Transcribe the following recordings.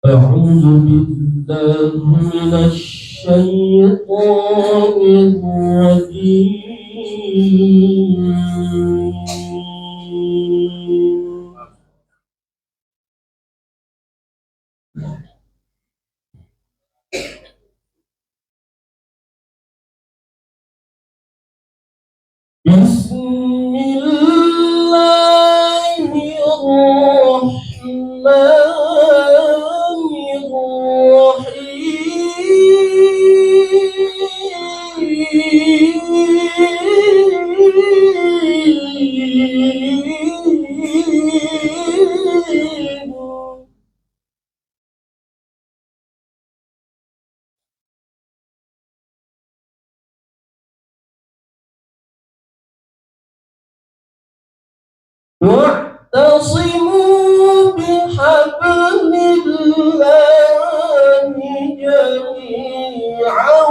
أعوذ بالله من الشيطان الرجيم. بسم الله الرحمن الرحيم. واعتصموا بحبل الله جميعا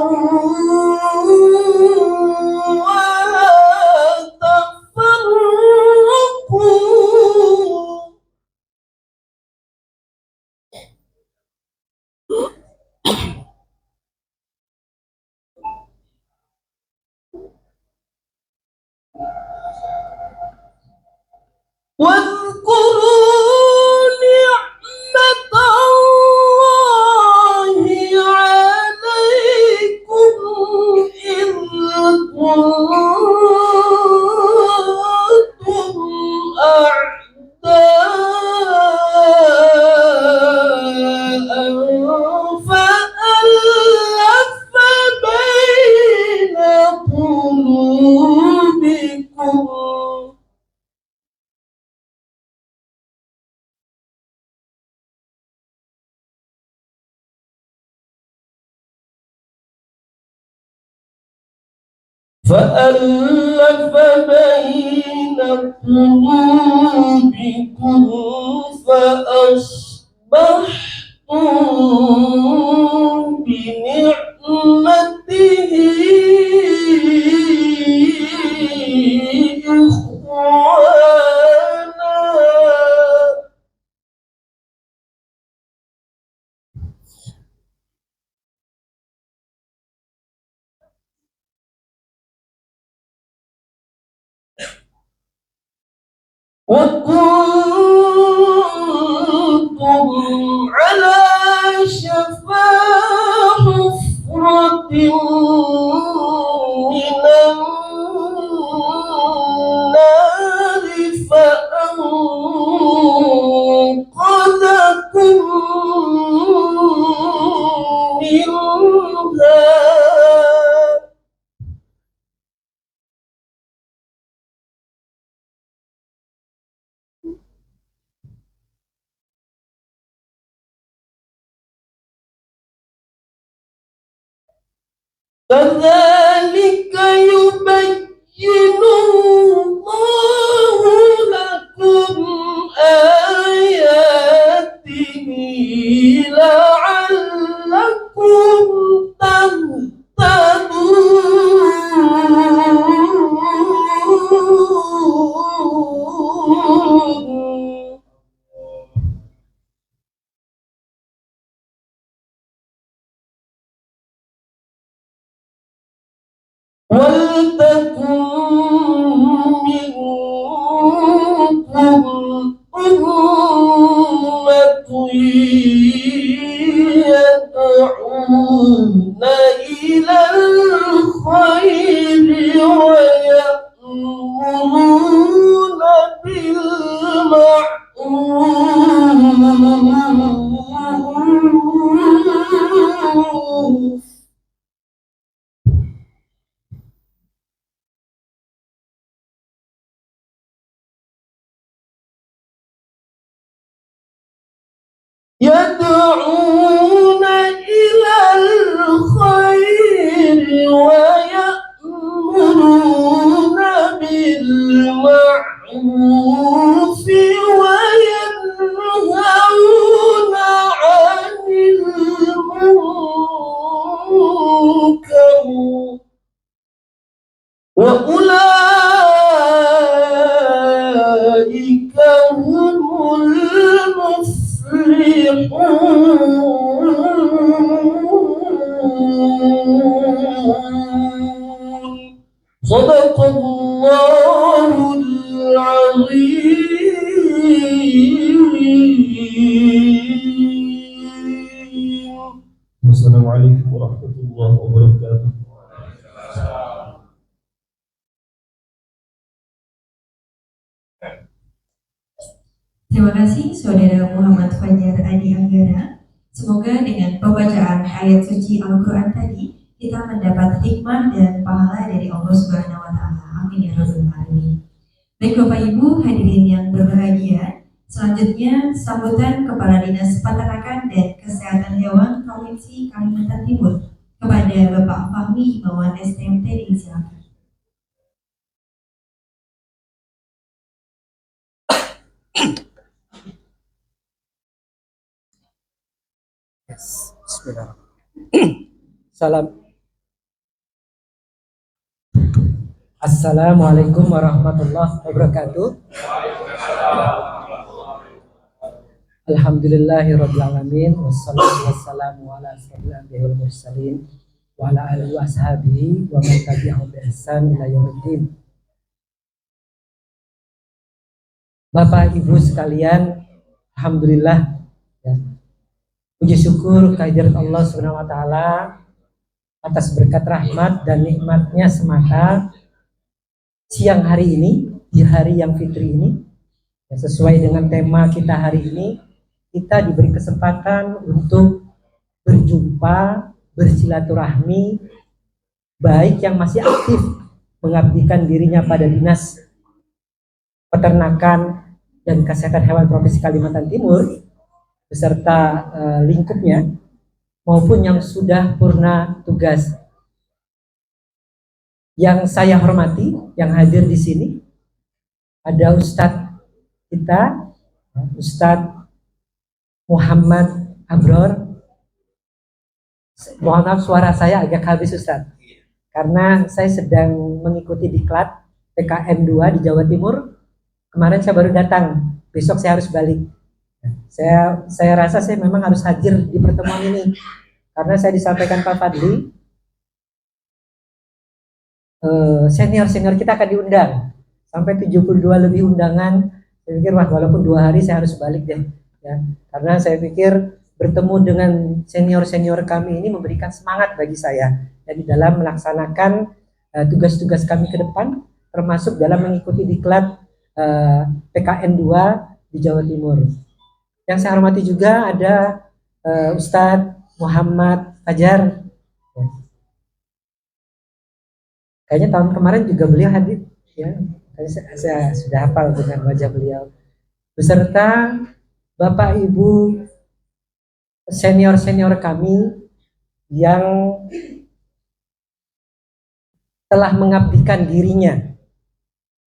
ولا تفرقوا. واذكروا نعمة الله عليكم إذ كنتم أعداء فألف بين قلوبكم فأصبحتم بنعمته إخوانا. وكنتم على شفا حفرة من النار فأنقذكم منها. كذلك يبين الله لكم آياته لعلكم تهتدون. ولتكن منكم أمة يدعون إلى الخير ويأمرون بالمعروف يدعون إلى الخير ويأمرون بالمعروف وينهون عن المنكر وأولئك هم المفلحون. warahmatullahi wabarakatuh. Terima kasih Saudara Muhammad Fajar Adi Anggara. Semoga dengan pembacaan ayat suci Al-Quran tadi kita mendapat hikmah dan pahala dari Allah Subhanahu wa Ta'ala. Amin ya Rabbal Alamin. Baik Bapak Ibu hadirin yang berbahagia, selanjutnya sambutan Kepala Dinas Peternakan dan Kesehatan Hewan Provinsi Kalimantan Timur kepada Bapak Fahmi Imawan STMT disilakan. Bismillahirrahmanirrahim. Assalamualaikum warahmatullahi wabarakatuh. Alhamdulillahirabbil alamin wassalatu wassalamu ala asyrofil anbiya'i wal mursalin wa ala alihi wa ashabihi wa man tabi'ahum bi ihsan ila yaumiddin. Bapak Ibu sekalian, alhamdulillah ya. Puji syukur kehadirat Allah Subhanahu wa taala atas berkat rahmat dan nikmatnya semata siang hari ini, di hari yang fitri ini, ya, sesuai dengan tema kita hari ini, kita diberi kesempatan untuk berjumpa, bersilaturahmi, baik yang masih aktif mengabdikan dirinya pada Dinas Peternakan dan Kesehatan Hewan Provinsi Kalimantan Timur beserta lingkupnya, maupun yang sudah purna tugas. Yang saya hormati, yang hadir di sini, ada Ustadz kita, Ustadz Muhammad Abror. Mohon maaf suara saya agak habis Ustadz, karena saya sedang mengikuti diklat PKN 2 di Jawa Timur. Kemarin saya baru datang, besok saya harus balik. Saya rasa saya memang harus hadir di pertemuan ini, karena saya disampaikan Pak Fadli, senior-senior kita akan diundang sampai 72 lebih undangan. Saya pikir wah, walaupun 2 hari saya harus balik deh ya, karena saya pikir bertemu dengan senior-senior kami ini memberikan semangat bagi saya ya, di dalam melaksanakan tugas-tugas kami ke depan, termasuk dalam mengikuti diklat PKN 2 di Jawa Timur. Yang saya hormati juga ada Ustadz Muhammad Fajar. Kayaknya tahun kemarin juga beliau hadir ya, saya sudah hafal dengan wajah beliau, beserta Bapak Ibu senior-senior kami yang telah mengabdikan dirinya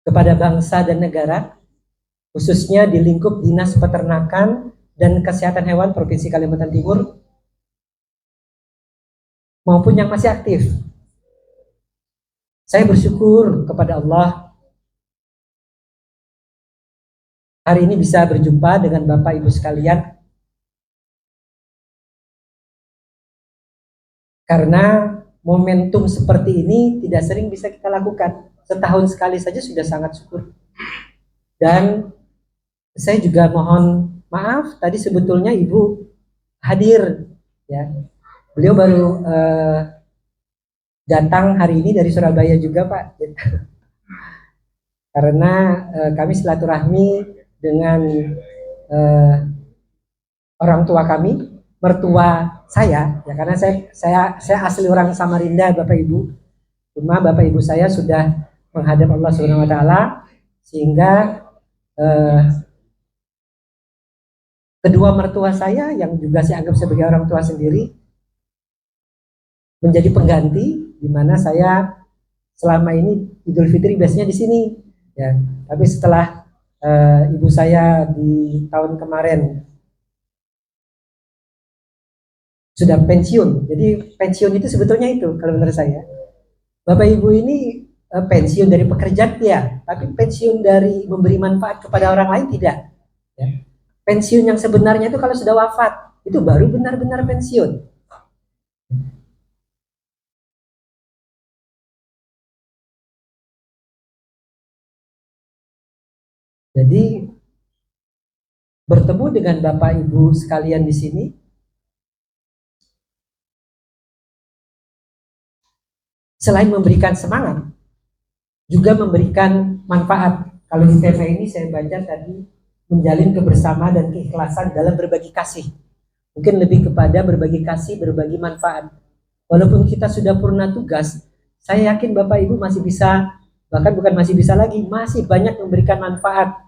kepada bangsa dan negara, khususnya di lingkup Dinas Peternakan dan Kesehatan Hewan Provinsi Kalimantan Timur, maupun yang masih aktif. Saya bersyukur kepada Allah hari ini bisa berjumpa dengan Bapak Ibu sekalian, karena momentum seperti ini tidak sering bisa kita lakukan. Setahun sekali saja sudah sangat syukur. Dan saya juga mohon maaf, tadi sebetulnya Ibu hadir ya. Beliau baru datang hari ini dari Surabaya juga Pak. Karena kami silaturahmi dengan orang tua kami, mertua saya ya, karena saya asli orang Samarinda Bapak Ibu. Cuma Bapak Ibu saya sudah menghadap Allah Subhanahu wa taala, sehingga kedua mertua saya yang juga saya anggap sebagai orang tua sendiri menjadi pengganti, di mana saya selama ini Idul Fitri biasanya di sini ya. Tapi setelah ibu saya di tahun kemarin sudah pensiun, jadi pensiun itu sebetulnya itu kalau menurut saya, Bapak Ibu ini pensiun dari pekerjaan ya, tapi pensiun dari memberi manfaat kepada orang lain tidak ya. Pensiun yang sebenarnya itu kalau sudah wafat, itu baru benar-benar pensiun. Jadi bertemu dengan Bapak Ibu sekalian di sini selain memberikan semangat, juga memberikan manfaat. Kalau di tema ini saya baca tadi, menjalin kebersamaan dan keikhlasan dalam berbagi kasih. Mungkin lebih kepada berbagi kasih, berbagi manfaat. Walaupun kita sudah purna tugas, saya yakin Bapak Ibu masih bisa, bahkan bukan masih bisa lagi, masih banyak memberikan manfaat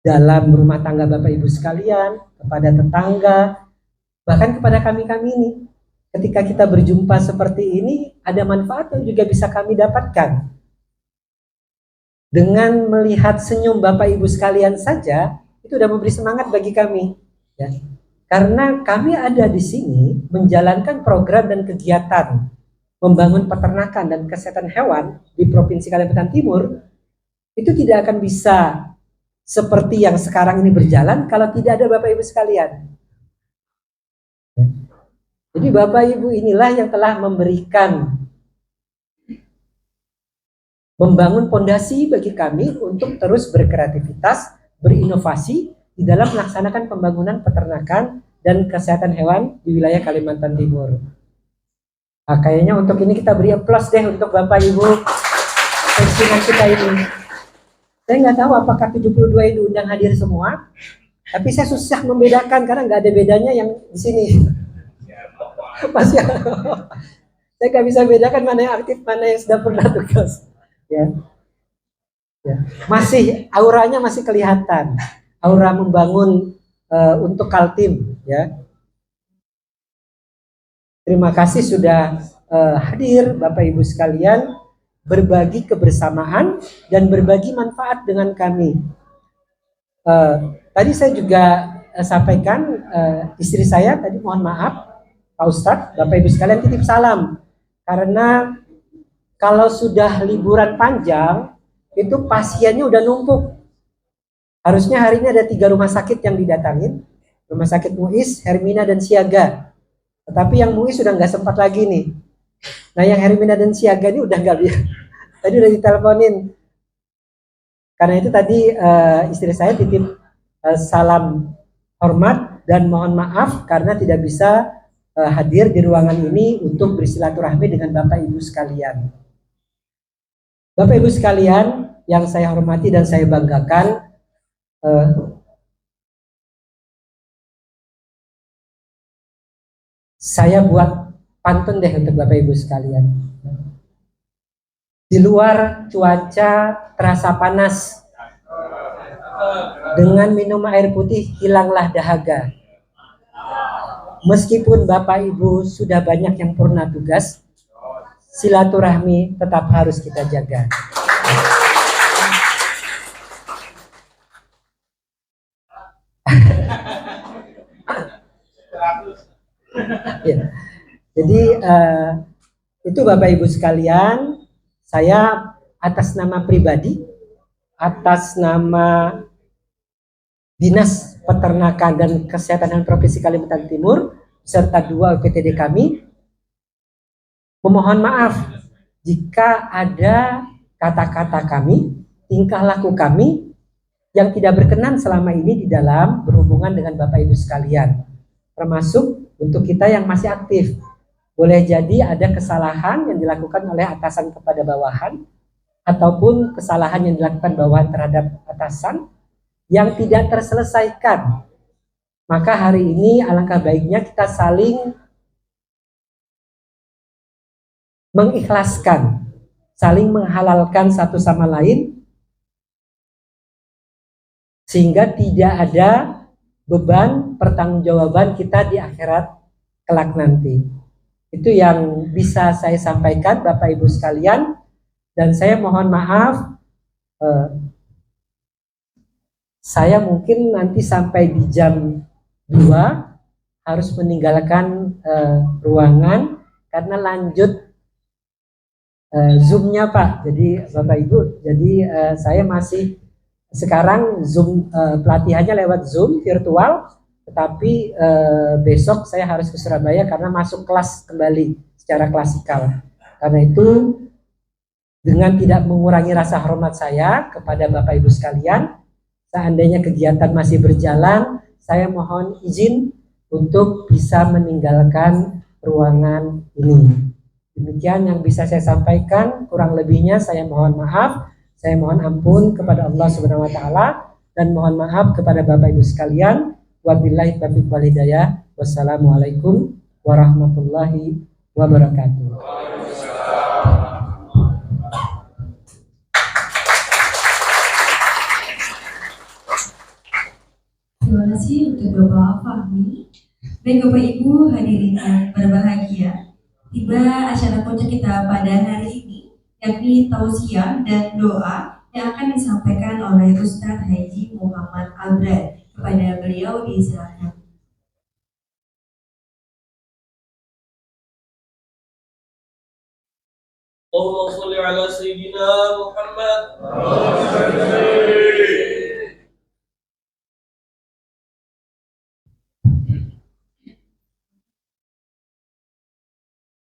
dalam rumah tangga Bapak Ibu sekalian, kepada tetangga, bahkan kepada kami-kami ini. Ketika kita berjumpa seperti ini, ada manfaat yang juga bisa kami dapatkan. Dengan melihat senyum Bapak Ibu sekalian saja, itu sudah memberi semangat bagi kami. Ya. Karena kami ada di sini menjalankan program dan kegiatan membangun peternakan dan kesehatan hewan di Provinsi Kalimantan Timur, itu tidak akan bisa seperti yang sekarang ini berjalan kalau tidak ada Bapak Ibu sekalian. Jadi Bapak Ibu inilah yang telah membangun fondasi bagi kami untuk terus berkreativitas, berinovasi di dalam melaksanakan pembangunan peternakan dan kesehatan hewan di wilayah Kalimantan Timur. Nah, kayaknya untuk ini kita beri aplaus deh untuk Bapak Ibu pensiunan kita ini. Saya nggak tahu apakah 72 ini undang hadir semua, tapi saya susah membedakan karena nggak ada bedanya yang di sini. Masih, saya nggak bisa bedakan mana yang aktif, mana yang sudah pernah tugas. Ya. Masih auranya masih kelihatan, aura membangun untuk Kaltim. Ya. Terima kasih sudah hadir Bapak Ibu sekalian, berbagi kebersamaan dan berbagi manfaat dengan kami. Tadi saya juga sampaikan istri saya tadi, mohon maaf Pak Ustadz, Bapak Ibu sekalian titip salam, karena kalau sudah liburan panjang itu pasiennya udah numpuk. Harusnya hari ini ada 3 rumah sakit yang didatangin, Rumah Sakit Muiz, Hermina dan Siaga. Tetapi yang Muiz sudah nggak sempat lagi nih. Nah yang Hermina dan Siaga ini udah nggak bisa. Tadi udah diteleponin. Karena itu tadi istri saya titip salam hormat dan mohon maaf karena tidak bisa hadir di ruangan ini untuk bersilaturahmi dengan Bapak Ibu sekalian. Bapak Ibu sekalian yang saya hormati dan saya banggakan, saya buat pantun deh untuk Bapak Ibu sekalian. Di luar cuaca terasa panas, dengan minum air putih hilanglah dahaga. Meskipun Bapak Ibu sudah banyak yang purna tugas, silaturahmi tetap harus kita jaga. Ya. Jadi itu Bapak Ibu sekalian, saya atas nama pribadi, atas nama Dinas Peternakan dan Kesehatan Provinsi Kalimantan Timur serta 2 UPTD kami, memohon maaf jika ada kata-kata kami, tingkah laku kami yang tidak berkenan selama ini di dalam berhubungan dengan Bapak Ibu sekalian, termasuk untuk kita yang masih aktif. Boleh jadi ada kesalahan yang dilakukan oleh atasan kepada bawahan, ataupun kesalahan yang dilakukan bawahan terhadap atasan yang tidak terselesaikan. Maka hari ini alangkah baiknya kita saling mengikhlaskan, saling menghalalkan satu sama lain, sehingga tidak ada beban pertanggungjawaban kita di akhirat kelak nanti. Itu yang bisa saya sampaikan Bapak Ibu sekalian, dan saya mohon maaf saya mungkin nanti sampai di jam 2 harus meninggalkan ruangan karena lanjut Zoom-nya Pak. Jadi Bapak Ibu, jadi saya masih sekarang Zoom, pelatihannya lewat Zoom virtual, tetapi besok saya harus ke Surabaya karena masuk kelas kembali secara klasikal. Karena itu dengan tidak mengurangi rasa hormat saya kepada Bapak Ibu sekalian, seandainya kegiatan masih berjalan, saya mohon izin untuk bisa meninggalkan ruangan ini. Demikian yang bisa saya sampaikan, kurang lebihnya saya mohon maaf, saya mohon ampun kepada Allah Subhanahu wa taala dan mohon maaf kepada Bapak Ibu sekalian. Wabillahi taufiq wal hidayah. Wassalamualaikum warahmatullahi wabarakatuh. Terima kasih untuk Bapak Fahmi. Baik Bapak Ibu hadirin yang berbahagia, tiba acara puncak kita pada hari ini, yakni tausiah dan doa yang akan disampaikan oleh Ustadz Haji Muhammad Abrar. Kepada beliau disilakan. Allahumma sholli ala sayyidina Muhammad.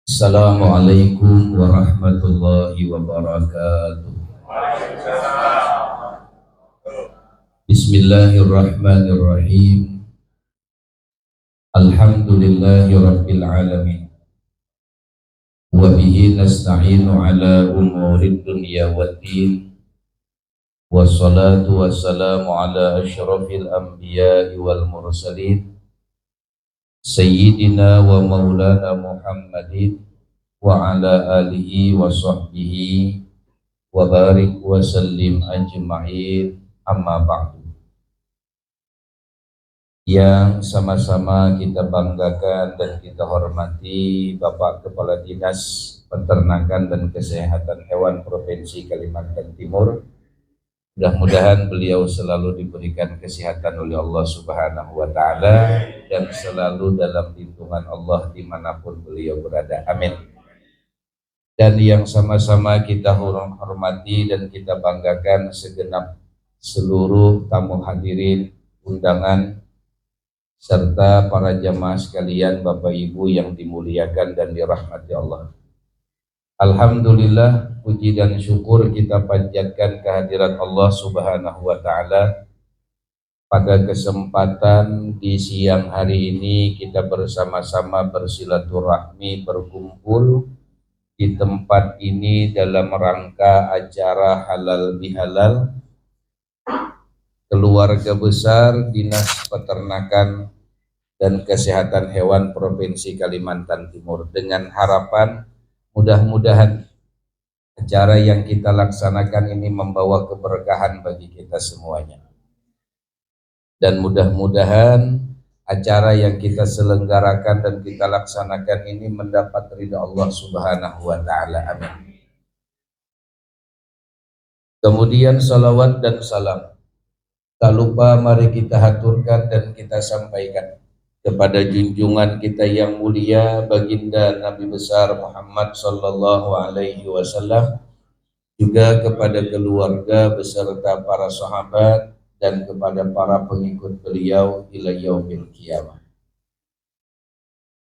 Assalamualaikum warahmatullahi wabarakatuh. Bismillahirrahmanirrahim. Alhamdulillahi rabbil alamin. Wa bihi nasta'inu ala umurid dunya waddin. Wassalatu wassalamu ala asyrafil anbiya'i wal mursalin Sayyidina wa maulana Muhammadin wa ala alihi wa sahbihi wa barik wa sallim ajma'in, amma ba'du. Yang sama-sama kita banggakan dan kita hormati Bapak Kepala Dinas Peternakan dan Kesehatan Hewan Provinsi Kalimantan Timur. Mudah-mudahan beliau selalu diberikan kesehatan oleh Allah Subhanahu wa ta'ala dan selalu dalam lindungan Allah dimanapun beliau berada. Amin. Dan yang sama-sama kita hormati dan kita banggakan segenap seluruh tamu hadirin undangan serta para jamaah sekalian, Bapak Ibu yang dimuliakan dan dirahmati Allah. Alhamdulillah, puji dan syukur kita panjatkan kehadirat Allah Subhanahu wa ta'ala. Pada kesempatan di siang hari ini kita bersama-sama bersilaturahmi, berkumpul di tempat ini dalam rangka acara halal bihalal keluarga besar Dinas Peternakan dan Kesehatan Hewan Provinsi Kalimantan Timur, dengan harapan mudah-mudahan acara yang kita laksanakan ini membawa keberkahan bagi kita semuanya, dan mudah-mudahan acara yang kita selenggarakan dan kita laksanakan ini mendapat ridha Allah Subhanahu wa ta'ala. Amin. Kemudian salawat dan salam tak lupa mari kita haturkan dan kita sampaikan kepada junjungan kita yang mulia baginda Nabi besar Muhammad sallallahu alaihi wasallam, juga kepada keluarga beserta para sahabat dan kepada para pengikut beliau ila yaumil qiyamah.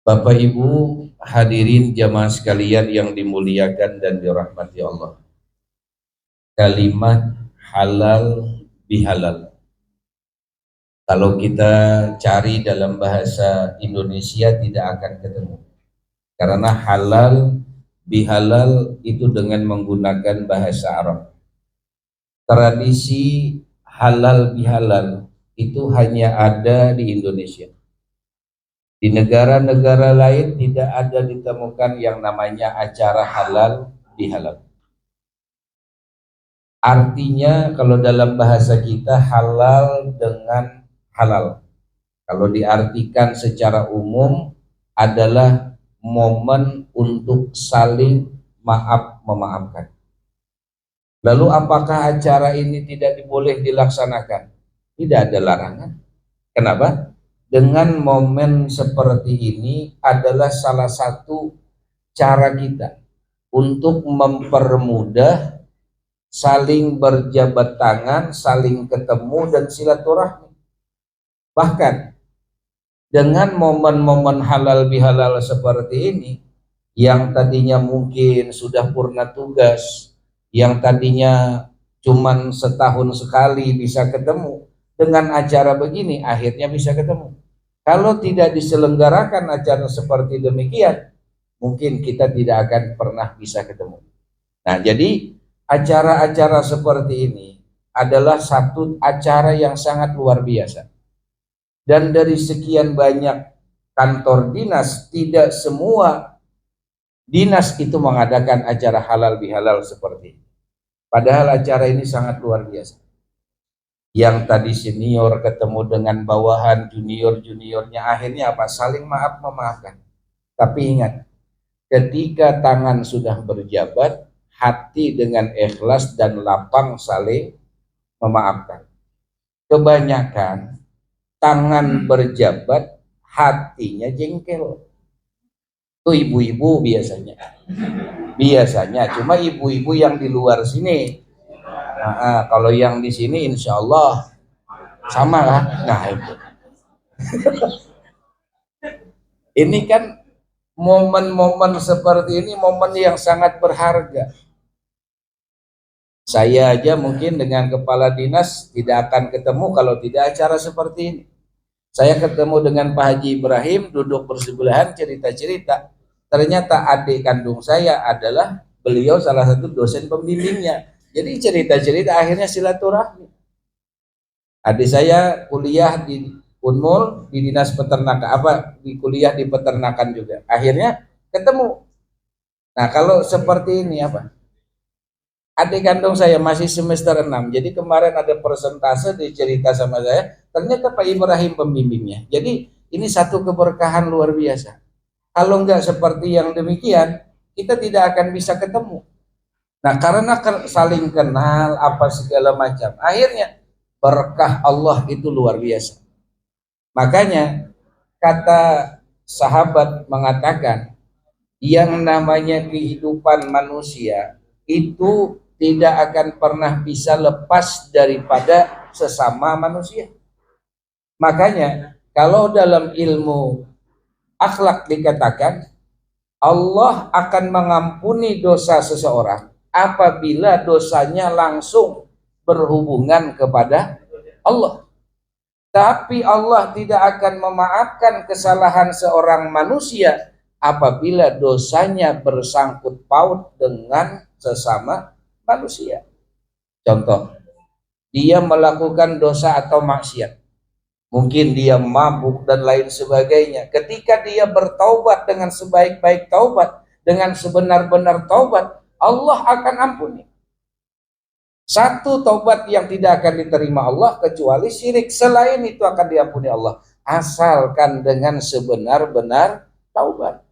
Bapak Ibu hadirin jamaah sekalian yang dimuliakan dan dirahmati Allah. Kalimat halal bihalal, kalau kita cari dalam bahasa Indonesia tidak akan ketemu. Karena halal bihalal itu dengan menggunakan bahasa Arab. Tradisi halal bihalal itu hanya ada di Indonesia. Di negara-negara lain tidak ada ditemukan yang namanya acara halal bihalal. Artinya kalau dalam bahasa kita halal dengan halal, kalau diartikan secara umum adalah momen untuk saling maaf memaafkan. Lalu apakah acara ini tidak boleh dilaksanakan? Tidak ada larangan. Kenapa? Dengan momen seperti ini adalah salah satu cara kita untuk mempermudah saling berjabat tangan, saling ketemu dan silaturahmi. Bahkan dengan momen-momen halal bihalal seperti ini, yang tadinya mungkin sudah purna tugas, yang tadinya cuman setahun sekali bisa ketemu, dengan acara begini akhirnya bisa ketemu. Kalau tidak diselenggarakan acara seperti demikian, mungkin kita tidak akan pernah bisa ketemu. Nah, jadi acara-acara seperti ini adalah satu acara yang sangat luar biasa. Dan dari sekian banyak kantor dinas, tidak semua dinas itu mengadakan acara halal bihalal seperti ini. Padahal acara ini sangat luar biasa. Yang tadi senior ketemu dengan bawahan, junior-juniornya, akhirnya apa? Saling maaf memaafkan. Tapi ingat, ketika tangan sudah berjabat, hati dengan ikhlas dan lapang saling memaafkan. Kebanyakan tangan berjabat, hatinya jengkel. Itu ibu-ibu biasanya. Biasanya, cuma ibu-ibu yang di luar sini. Nah, kalau yang di sini insya Allah sama lah. Nah itu. Ini kan momen-momen seperti ini momen yang sangat berharga. Saya aja mungkin dengan kepala dinas tidak akan ketemu kalau tidak acara seperti ini. Saya ketemu dengan Pak Haji Ibrahim, duduk bersebelahan cerita-cerita. Ternyata adik kandung saya adalah beliau salah satu dosen pembimbingnya. Jadi cerita-cerita akhirnya silaturahmi. Adik saya kuliah di Unmul di dinas peternakan, di kuliah di peternakan juga. Akhirnya ketemu. Nah, kalau seperti ini apa? Adik kandung saya masih semester 6. Jadi kemarin ada persentase dicerita sama saya, ternyata Pak Ibrahim pembimbingnya. Jadi ini satu keberkahan luar biasa. Kalau enggak seperti yang demikian, kita tidak akan bisa ketemu. Nah, karena saling kenal apa segala macam, akhirnya berkah Allah itu luar biasa. Makanya kata sahabat mengatakan, yang namanya kehidupan manusia itu tidak akan pernah bisa lepas daripada sesama manusia. Makanya kalau dalam ilmu akhlak dikatakan, Allah akan mengampuni dosa seseorang apabila dosanya langsung berhubungan kepada Allah. Tapi Allah tidak akan memaafkan kesalahan seorang manusia apabila dosanya bersangkut paut dengan sesama manusia. Contoh, dia melakukan dosa atau maksiat. Mungkin dia mabuk dan lain sebagainya. Ketika dia bertaubat dengan sebaik-baik taubat, dengan sebenar-benar taubat, Allah akan ampuni. Satu taubat yang tidak akan diterima Allah kecuali syirik. Selain itu akan diampuni Allah, asalkan dengan sebenar-benar taubat.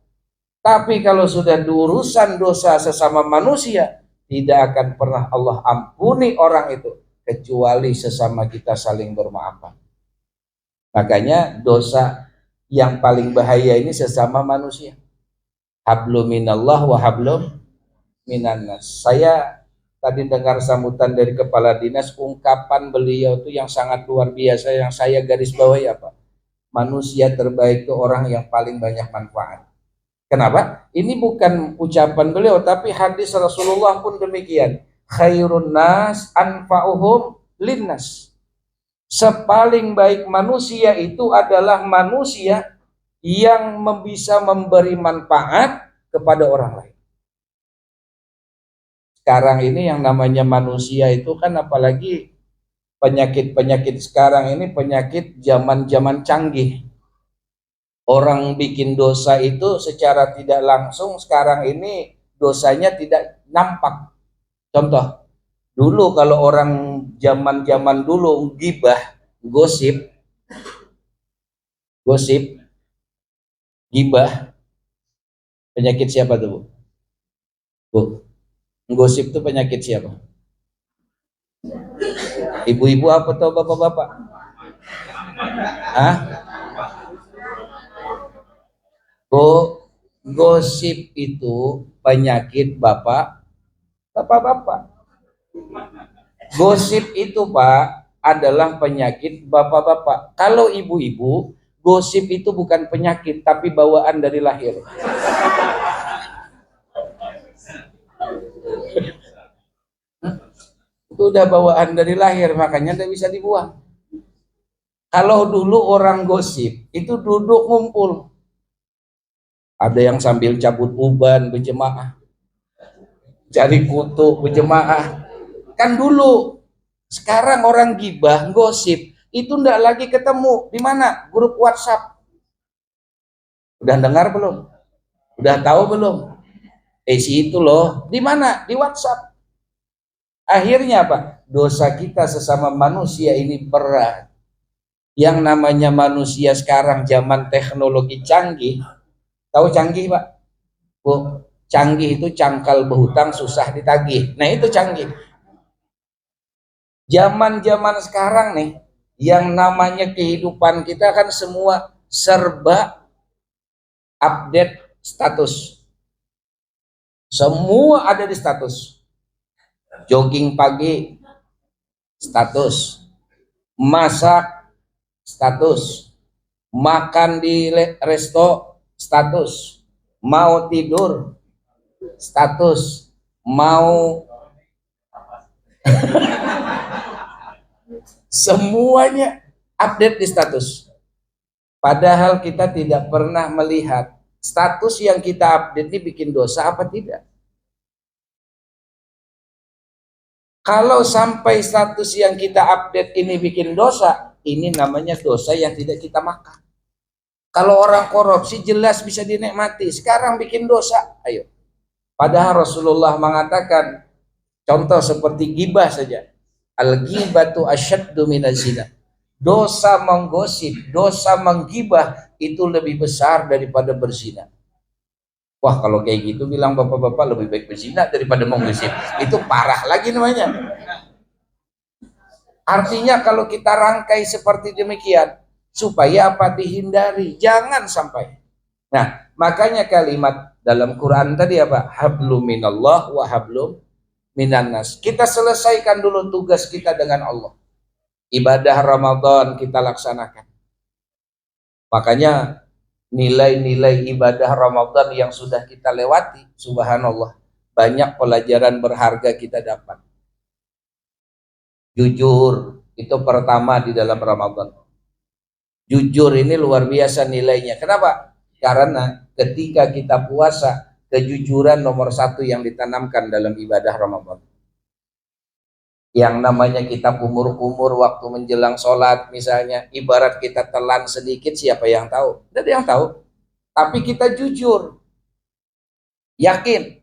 Tapi kalau sudah urusan dosa sesama manusia, tidak akan pernah Allah ampuni orang itu kecuali sesama kita saling bermaafan. Makanya dosa yang paling bahaya ini sesama manusia. Hablum minallah wa hablum minannas. Saya tadi dengar sambutan dari kepala dinas, ungkapan beliau itu yang sangat luar biasa, yang saya garis bawahi apa? Manusia terbaik itu orang yang paling banyak manfaat. Kenapa? Ini bukan ucapan beliau, tapi hadis Rasulullah pun demikian. Khairun nas anfa'uhum linnas. Sepaling baik manusia itu adalah manusia yang bisa memberi manfaat kepada orang lain. Sekarang ini yang namanya manusia itu kan, apalagi penyakit-penyakit sekarang ini penyakit zaman-zaman canggih. Orang bikin dosa itu secara tidak langsung sekarang ini dosanya tidak nampak. Contoh, dulu kalau orang zaman-zaman dulu gibah, gosip, gibah, penyakit siapa tuh, Bu? Gosip itu penyakit siapa? Ibu-ibu apa atau bapak-bapak? Hah? Gosip itu penyakit bapak-bapak. Gosip itu Pak adalah penyakit bapak-bapak. Kalau ibu-ibu, gosip itu bukan penyakit tapi bawaan dari lahir. Itu udah bawaan dari lahir, makanya tidak bisa dibuang. Kalau dulu orang gosip itu duduk ngumpul, Ada yang sambil cabut uban berjemaah, cari kutu berjemaah. Kan dulu, sekarang orang gibah, gosip, itu ndak lagi ketemu. Di mana? Grup WhatsApp. Udah dengar belum? Udah tahu belum? Si itu loh. Di mana? Di WhatsApp. Akhirnya apa? Dosa kita sesama manusia ini berat. Yang namanya manusia sekarang zaman teknologi canggih. Tahu canggih, Pak? Bu, canggih itu cangkal berhutang susah ditagih. Nah, itu canggih. Zaman-zaman sekarang nih, yang namanya kehidupan kita kan semua serba update status. Semua ada di status. Jogging pagi, status. Masak, status. Makan di resto, status. Mau tidur, status. Mau semuanya update di status. Padahal kita tidak pernah melihat status yang kita update ini bikin dosa apa tidak. Kalau sampai status yang kita update ini bikin dosa, ini namanya dosa yang tidak kita makan. Kalau orang korupsi jelas bisa dinikmati, sekarang bikin dosa, ayo. Padahal Rasulullah mengatakan, contoh seperti gibah saja. Al-ghibatu asyaddu minaz zina. Dosa menggosip, dosa menggibah itu lebih besar daripada berzina. Wah, kalau kayak gitu bilang bapak-bapak lebih baik berzina daripada menggosip. Itu parah lagi namanya. Artinya kalau kita rangkai seperti demikian, supaya apa? Dihindari, jangan sampai. Nah, makanya kalimat dalam Quran tadi apa? Hablum minallah wa hablum minannas. Kita selesaikan dulu tugas kita dengan Allah. Ibadah Ramadan kita laksanakan. Makanya nilai-nilai ibadah Ramadan yang sudah kita lewati, subhanallah, banyak pelajaran berharga kita dapat. Jujur, itu pertama di dalam Ramadan. Jujur ini luar biasa nilainya. Kenapa? Karena ketika kita puasa, kejujuran nomor satu yang ditanamkan dalam ibadah Ramadan. Yang namanya kita kumur-kumur waktu menjelang sholat misalnya, ibarat kita telan sedikit, siapa yang tahu? Tidak ada yang tahu. Tapi kita jujur, yakin,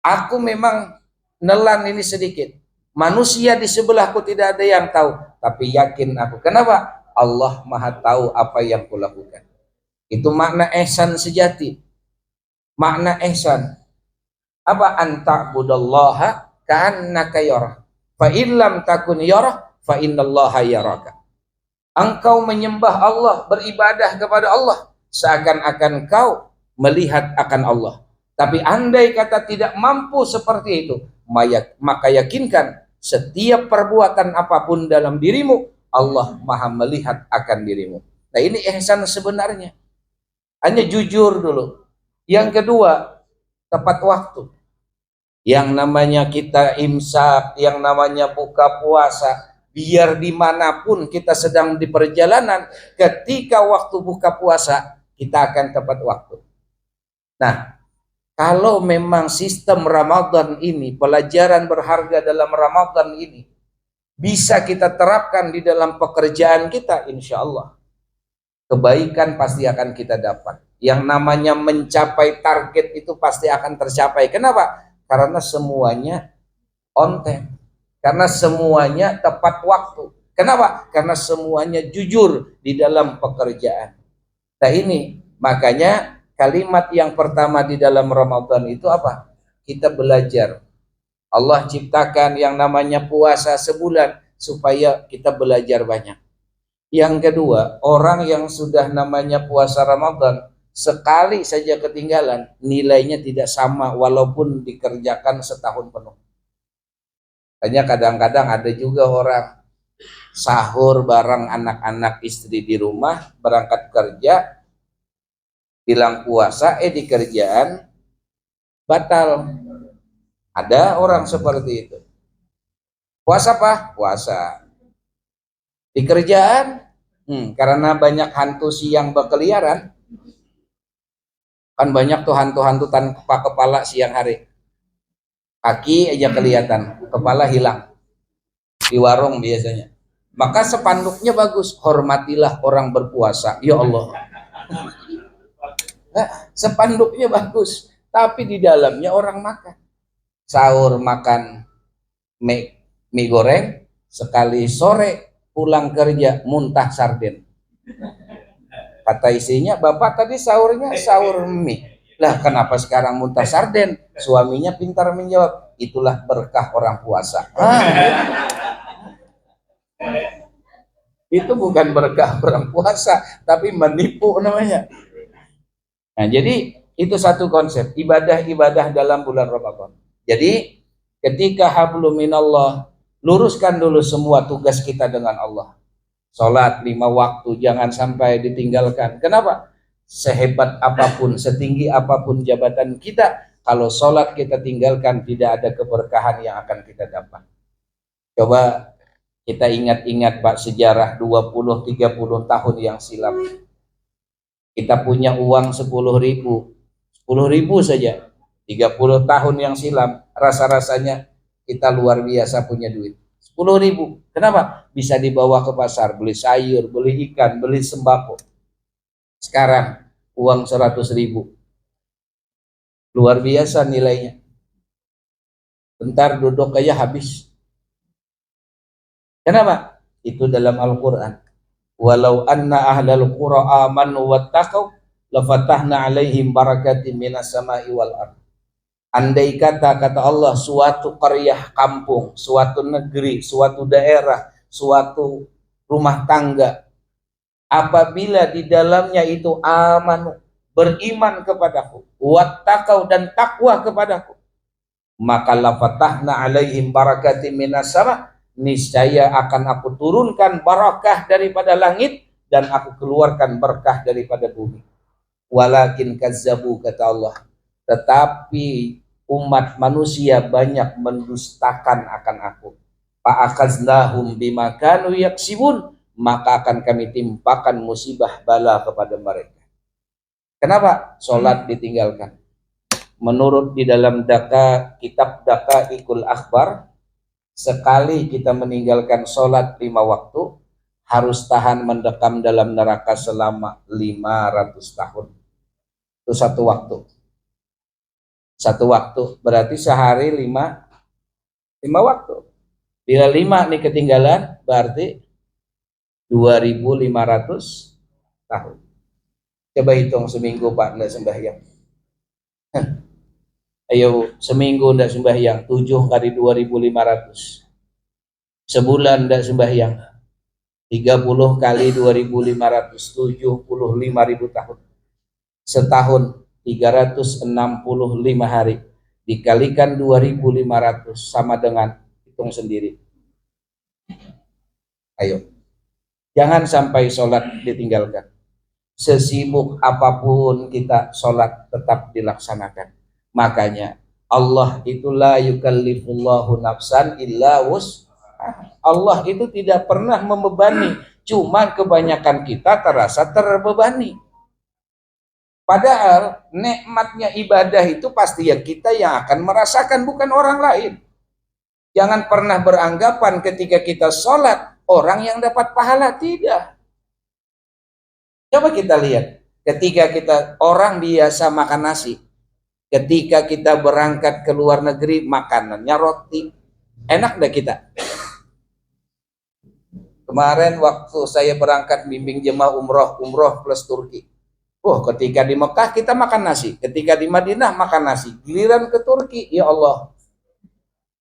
aku memang nelan ini sedikit. Manusia di sebelahku tidak ada yang tahu, tapi yakin aku. Kenapa? Allah Maha tahu apa yang kulakukan. Itu makna ihsan sejati. Makna ihsan apa? Anta'budallaha ka'annaka yarah. Fa illam takun yarah fa innallaha yaraka. Engkau menyembah Allah, beribadah kepada Allah seakan-akan kau melihat akan Allah. Tapi andai kata tidak mampu seperti itu, maka yakinkan setiap perbuatan apapun dalam dirimu, Allah Maha melihat akan dirimu. Nah, ini ihsan sebenarnya. Hanya jujur dulu. Yang kedua, tepat waktu. Yang namanya kita imsak, yang namanya buka puasa, biar dimanapun kita sedang di perjalanan, ketika waktu buka puasa, kita akan tepat waktu. Nah, kalau memang sistem Ramadan ini, pelajaran berharga dalam Ramadan ini, bisa kita terapkan di dalam pekerjaan kita, insya Allah, kebaikan pasti akan kita dapat. Yang namanya mencapai target itu pasti akan tercapai. Kenapa? Karena semuanya on time. Karena semuanya tepat waktu. Kenapa? Karena semuanya jujur di dalam pekerjaan. Nah, ini makanya kalimat yang pertama di dalam Ramadan itu apa? Kita belajar. Allah ciptakan yang namanya puasa sebulan supaya kita belajar banyak. Yang kedua, orang yang sudah namanya puasa Ramadan sekali saja ketinggalan, nilainya tidak sama walaupun dikerjakan setahun penuh. Hanya kadang-kadang ada juga orang sahur bareng anak-anak istri di rumah, berangkat kerja, bilang puasa, di kerjaan batal. Ada orang seperti itu. Puasa apa? Puasa. Di kerjaan, karena banyak hantu siang berkeliaran, Kan banyak tuh hantu-hantu tanpa kepala siang hari. Kaki aja kelihatan, kepala hilang. Di warung biasanya. Maka spanduknya bagus, hormatilah orang berpuasa. Ya Allah. Nah, spanduknya bagus, tapi di dalamnya orang makan. Sahur makan mie goreng, sekali sore pulang kerja muntah sarden. Kata isinya, bapak tadi sahurnya sahur mie. Lah kenapa sekarang muntah sarden? Suaminya pintar menjawab, itulah berkah orang puasa. Itu bukan berkah orang puasa, tapi menipu namanya. Nah, jadi itu satu konsep ibadah-ibadah dalam bulan Ramadan. Jadi ketika hablum minallah, luruskan dulu semua tugas kita dengan Allah. Sholat 5 waktu jangan sampai ditinggalkan. Kenapa? Sehebat apapun, setinggi apapun jabatan kita, kalau sholat kita tinggalkan, tidak ada keberkahan yang akan kita dapat. Coba kita ingat-ingat Pak, sejarah 20-30 tahun yang silam. Kita punya uang 10.000 saja 30 tahun yang silam, rasa-rasanya kita luar biasa punya duit. 10.000, kenapa? Bisa dibawa ke pasar, beli sayur, beli ikan, beli sembako. Sekarang uang 100.000, luar biasa nilainya. Bentar duduk aja habis. Kenapa? Itu dalam Al-Quran. Walau anna ahlal qura amanu wattaqau lafatahna alaihim barakatim minas sama'i wal ardh. Andai kata Allah, suatu qaryah kampung, suatu negeri, suatu daerah, suatu rumah tangga, apabila di dalamnya itu amanu, beriman kepadaku, wattaqau dan takwa kepadaku, maka lafatahna alaihim barakatim minas sama, niscaya akan aku turunkan barakah daripada langit dan aku keluarkan berkah daripada bumi. Walakin kazzabu, kata Allah, tetapi umat manusia banyak mendustakan akan aku. Fa'akhaznahum bima kanu yaksibun, maka akan kami timpakan musibah bala kepada mereka. Kenapa? Sholat ditinggalkan. Menurut di dalam kitab Daqaiqul Akhbar, sekali kita meninggalkan sholat 5 waktu, harus tahan mendekam dalam neraka selama 500 tahun. Itu satu waktu. Satu waktu berarti sehari 5 waktu. Bila 5 nih ketinggalan, berarti 2.500 tahun. Coba hitung seminggu Pak enggak sembahyang. Ayo seminggu enggak sembahyang, 7 kali 2.500. Sebulan enggak sembahyang, 30 kali 2.500, 75.000 tahun. Setahun 365 hari dikalikan 2.500 sama dengan, hitung sendiri. Ayo, jangan sampai sholat ditinggalkan. Sesibuk apapun kita, sholat tetap dilaksanakan. Makanya Allah itu la yukallifullahu nafsan illa wus'aha. Allah itu tidak pernah membebani, cuma kebanyakan kita terasa terbebani. Padahal nikmatnya ibadah itu pasti yang kita yang akan merasakan, bukan orang lain. Jangan pernah beranggapan ketika kita sholat orang yang dapat pahala, tidak. Coba kita lihat, ketika kita orang biasa makan nasi, ketika kita berangkat ke luar negeri makanannya roti, enak dah kita. Kemarin waktu saya berangkat bimbing jemaah umroh plus Turki. Ketika di Mekah kita makan nasi, ketika di Madinah makan nasi, giliran ke Turki, ya Allah,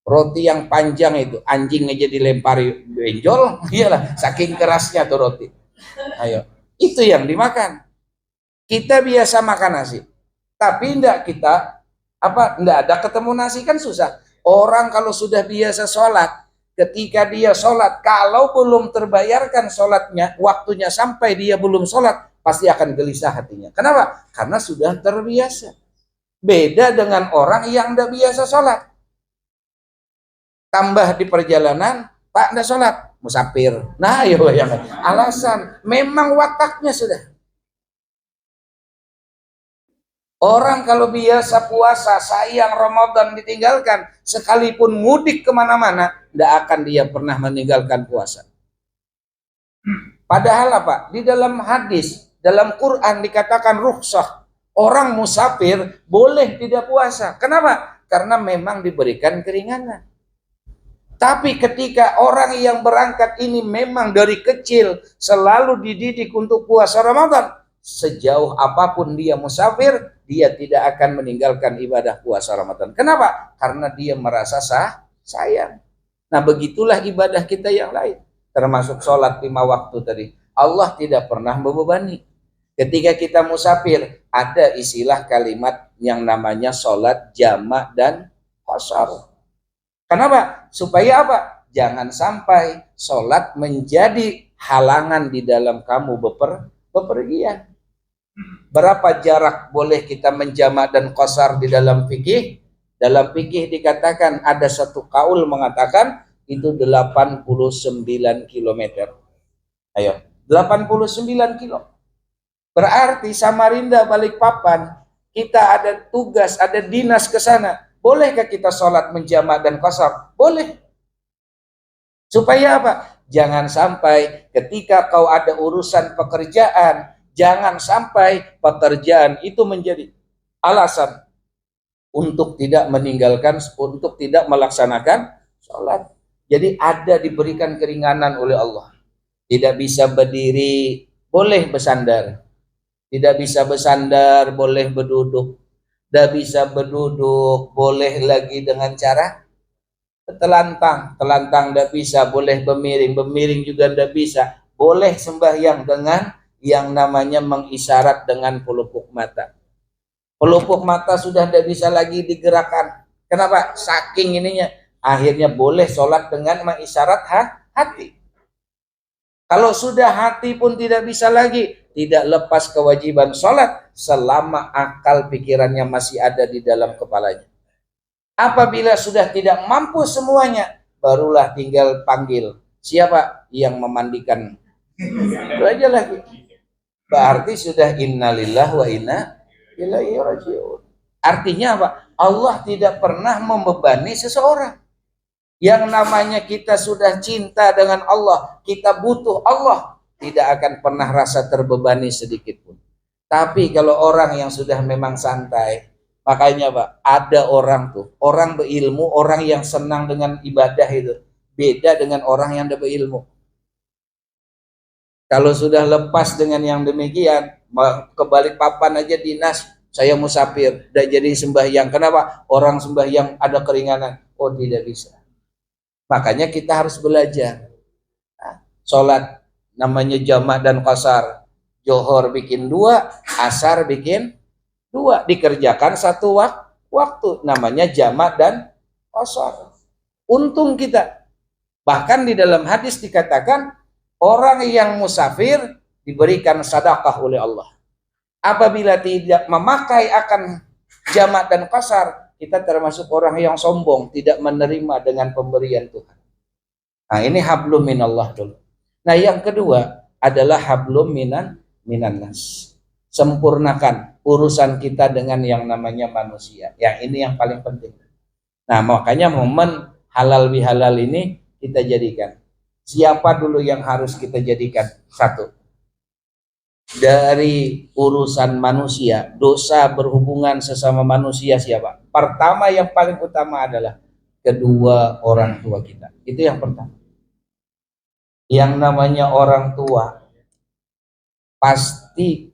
roti yang panjang itu, anjing aja dilempari benjol, iyalah, saking kerasnya tuh roti. Ayo, itu yang dimakan. Kita biasa makan nasi, tapi enggak ada ketemu nasi kan susah. Orang kalau sudah biasa sholat, ketika dia sholat, kalau belum terbayarkan sholatnya, waktunya sampai dia belum sholat, pasti akan gelisah hatinya. Kenapa? Karena sudah terbiasa. Beda dengan orang yang tidak biasa sholat. Tambah di perjalanan, Pak tidak sholat, musafir. Nah, ayo yang alasan, memang wataknya sudah. Orang kalau biasa puasa, sayang Ramadan ditinggalkan, sekalipun mudik kemana-mana, tidak akan dia pernah meninggalkan puasa. Padahal apa? Di dalam hadis, dalam Quran dikatakan rukhsah, orang musafir boleh tidak puasa. Kenapa? Karena memang diberikan keringanan. Tapi ketika orang yang berangkat ini memang dari kecil selalu dididik untuk puasa Ramadan, sejauh apapun dia musafir, dia tidak akan meninggalkan ibadah puasa Ramadan. Kenapa? Karena dia merasa sayang. Nah, begitulah ibadah kita yang lain, termasuk sholat 5 waktu tadi. Allah tidak pernah membebani. Ketika kita musafir, ada istilah kalimat yang namanya sholat jamak dan qashar. Kenapa? Supaya apa? Jangan sampai sholat menjadi halangan di dalam kamu bepergian. Berapa jarak boleh kita menjamak dan qashar di dalam fikih? Dalam fikih dikatakan ada satu kaul mengatakan itu 89 km. Ayo, 89 km. Berarti Samarinda Balikpapan, kita ada tugas, ada dinas ke sana. Bolehkah kita sholat menjamak dan qashar? Boleh. Supaya apa? Jangan sampai ketika kau ada urusan pekerjaan, jangan sampai pekerjaan itu menjadi alasan untuk tidak meninggalkan, untuk tidak melaksanakan sholat. Jadi ada diberikan keringanan oleh Allah. Tidak bisa berdiri, boleh bersandar. Tidak bisa bersandar, boleh berduduk. Tidak bisa berduduk, boleh lagi dengan cara telantang. Telantang tidak bisa, boleh bermiring. Bermiring juga tidak bisa. Boleh sembahyang dengan yang namanya mengisyarat dengan pelupuk mata. Pelupuk mata sudah tidak bisa lagi digerakkan. Kenapa? Saking ininya. Akhirnya boleh sholat dengan mengisyarat hati. Kalau sudah hati pun tidak bisa lagi, tidak lepas kewajiban sholat selama akal pikirannya masih ada di dalam kepalanya. Apabila sudah tidak mampu semuanya, barulah tinggal panggil siapa yang memandikan. Itu aja lagi. Berarti sudah innalillah wa inna ilaihi raji'un. Artinya apa? Allah tidak pernah membebani seseorang. Yang namanya kita sudah cinta dengan Allah, kita butuh Allah, tidak akan pernah rasa terbebani sedikit pun. Tapi kalau orang yang sudah memang santai, makanya Pak, ada orang tuh, orang berilmu, orang yang senang dengan ibadah itu, beda dengan orang yang tidak berilmu. Kalau sudah lepas dengan yang demikian, ke Balikpapan aja dinas, saya musafir, tidak jadi sembahyang. Kenapa? Orang sembahyang ada keringanan. Oh, tidak bisa. Makanya kita harus belajar. Nah, sholat namanya jamak dan qashar. Johor bikin 2, asar bikin 2. Dikerjakan satu waktu. Namanya jamak dan qashar. Untung kita. Bahkan di dalam hadis dikatakan, orang yang musafir diberikan sedekah oleh Allah. Apabila tidak memakai akan jamak dan qashar, kita termasuk orang yang sombong, tidak menerima dengan pemberian Tuhan. Nah, ini hablum minallah dulu. Nah, yang kedua adalah hablum minan nas. Sempurnakan urusan kita dengan yang namanya manusia. Yang ini yang paling penting. Nah, makanya momen halal bihalal ini kita jadikan. Siapa dulu yang harus kita jadikan? Satu, dari urusan manusia, dosa berhubungan sesama manusia siapa? Pertama, yang paling utama adalah kedua orang tua kita. Itu yang pertama. Yang namanya orang tua, pasti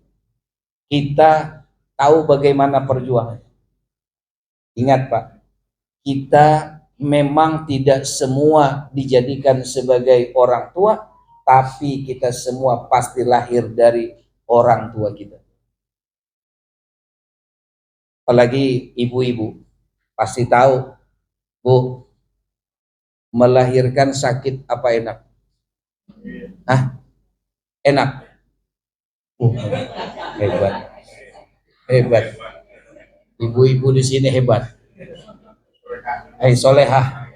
kita tahu bagaimana perjuangan. Ingat Pak, kita memang tidak semua dijadikan sebagai orang tua, tapi kita semua pasti lahir dari orang tua kita. Apalagi ibu-ibu pasti tahu, Bu, melahirkan sakit apa enak? Enak. Hebat. Hebat. Ibu-ibu di sini hebat. Solehah.